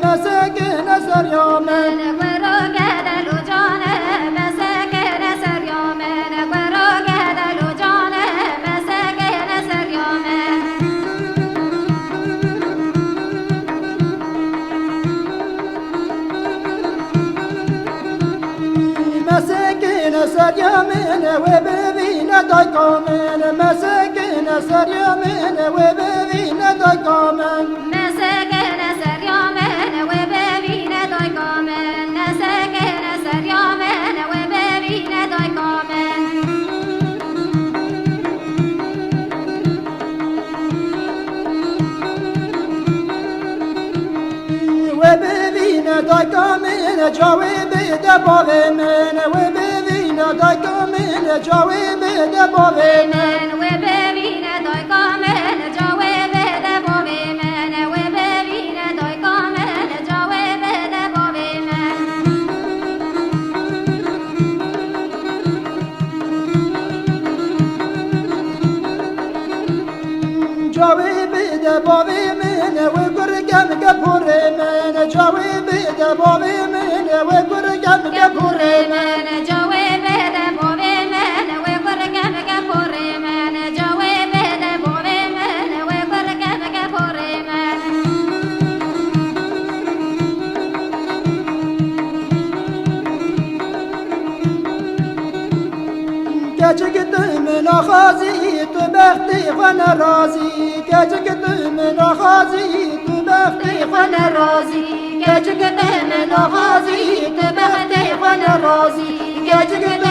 مساكن سريامن وروقد الوجان مساكن سريامن وروقد الوجان مساكن سريامن مساكن سريامن وببين دايقامن مساكن سريامن وببين دايقامن مساكن سريامن وبابين دايقامن مساكن سريامن وبابين دايقامن وببين دايقامن جاوب دبابمن وببين دايقامن جاوب دبابمن وبابين دايقامن جواب دبابمن وبابين دايقامن جواب دبابمن جاوب دبابمن وقرقم قبورمن جاوب دبابمن وقرقم قبورمن من جواب دبابمن وقرقم قبورمن جواب دبابمن وقرقم قبورمن كجكت من خازي تبختي وانا رازي كجكت من خازي تبختي وانا رازي كجكت من خازي تبختي وانا رازي كجكت